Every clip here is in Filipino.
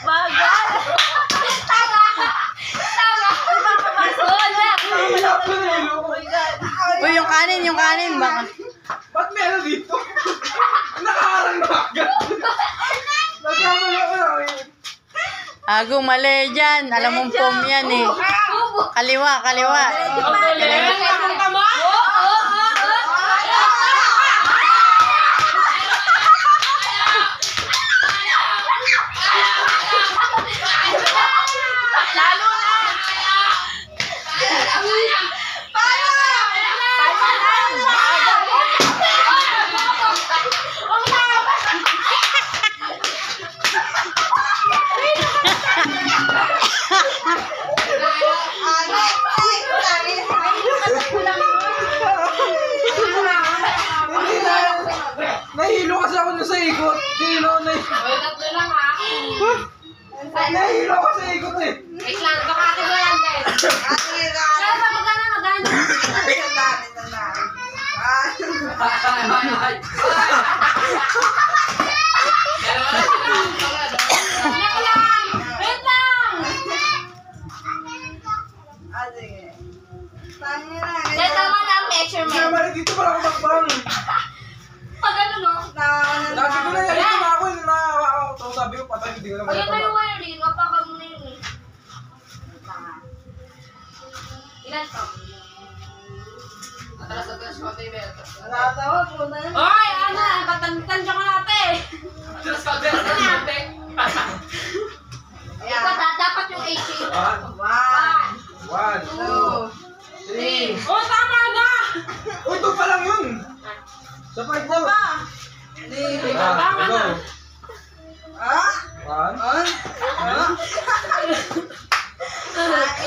Bagal! Tama! Uy, yung kanin, baka. Ba't meron dito? Nakaharang na agad. Nagkamali ako na. Agong mali dyan. Alam mong pom yan eh. Kaliwa. Nahilo kasi ako na sa ikot. Tatlo lang ha. Nahilo ako sa ikot eh. Wait lang, bakit mo yan, Ben? Kaya ba magana? Wait lang! Dahil tama na ang measurement. Naman, dito pala ako makbang. Pag ano no? Lagi ko na yan. Ito na ako. Tapos sabi ko, patay. Hindi ko naman Ayun na yung wiring. Mapakan mo na yun eh. Ilan to? Hoy, Ana! Tansya ko natin! Ikaw, dapat yung 18. 1, 2, 3. Oh, tama na! Uy, ito pa lang yun. Sa part mo. Tama na.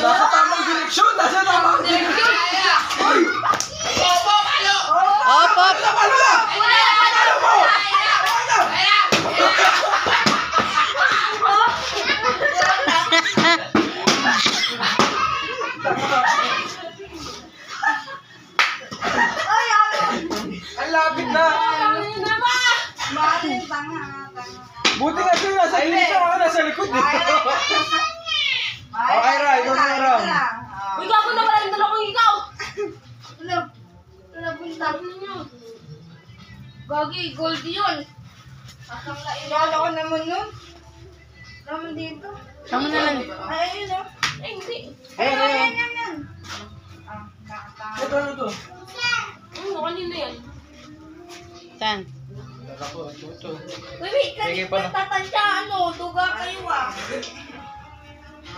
Nasa tamang direksyon. Uy! Opo. Ano na? Ano mo? Ang lapit na. Buti nga siya nasa gilid ako nasa likod eh. Okay, Ra. Ikaw na Ram. Uy, gago na wala yung dalawang ikaw! Wala po yung sabi niyo. Gagi, gold yun. Asang Ilala ko naman yun. Naman dito. Tama na lang. Ay, ayun o. Eh, hindi. Yan. Ito, ano to? Ano, kanina yan? Saan? Wait, Sige pa na. tatansya, duga kayo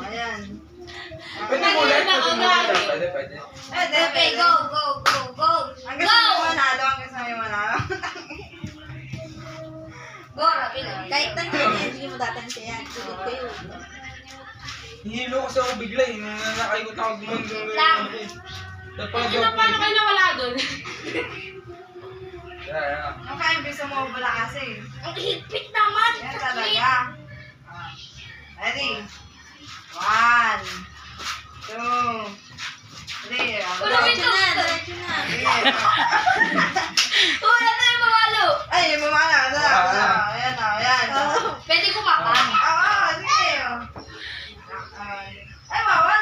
Ayan. Pwede mo ulit. Pwede. Okay, go. Ang gusto mo manalo, Go, Rabi na. Kahit tansya niya, hindi mo tatansya yan. Sulit kayo. Hihilo kasi ako bigla eh. Nakaikot ako gumandong. Lang. Ano Paano kayo nawala doon? Ang ka-imbis mo wala kasi. Ang higpit naman! Yan talaga. Ready? 1, 2, 3. Ulo, ito! Diretso na. Wala tayo mamalo! Ay, mamala. Ayan. Pwede kumakan. Sige. Ay, bawal.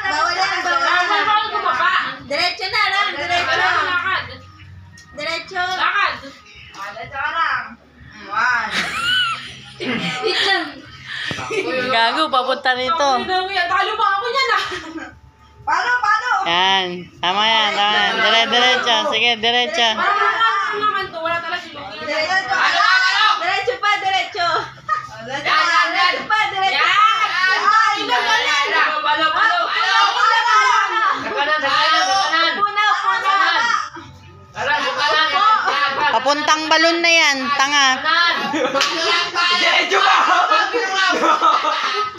Bawal kumaka. Diretso na lang. Lakad. Diretso. Lakad. Diretso ka lang. 1. Wait lang. Gago, papunta rito. Talo pa ako niyan ah. Paano? Yan. Tama yan. Diretso. Sige, diretso. Parang naman to. Wala talaga si Lucky. Diretso pa. Diretso pa. Papuntang balon na yan. Tanga. Diretso ka!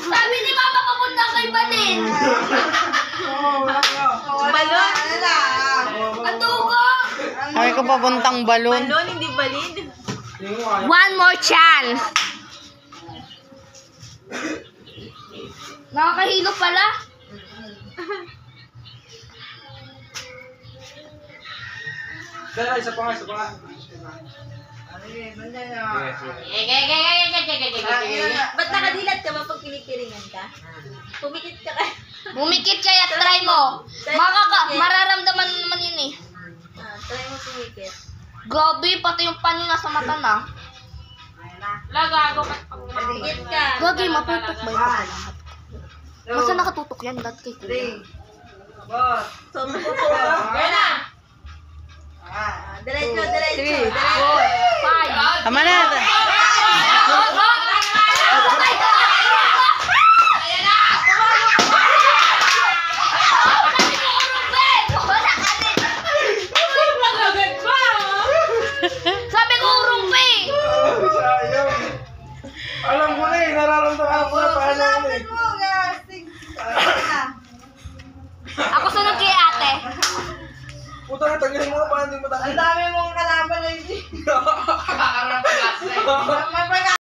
Sabi ni Mama papunta kay Balin. Balon? Ang dugo. Sabi ko papuntang balon. Balon, hindi balid. One more chance. Nakakahilo pala. Dala, isa pa nga. Okay, banda na. Yes. Ba't nakadilat ka ba pag pinipiringan ka? Pumikit ka ka. Bumikit kaya try mo. Mararamdaman mo naman yun eh. Try mo pumikit. Grabe, pati yung panyo nasa mata na. Pumikit ka. Gagi, matutok ba yung pagkalahat? Basta nakatutok yan, dati kay kuya. Sobrang Diretso. 3, 4. 5. Tama na. Sabi ko urumpi! Sayang. Alam ko na eh, nararamdaman ko na paano yun eh. Mo, gasig. Ako sunod kay ate. Puta na, tagalin mo nga paano hindi mo Ang dami mong kalaban na hindi.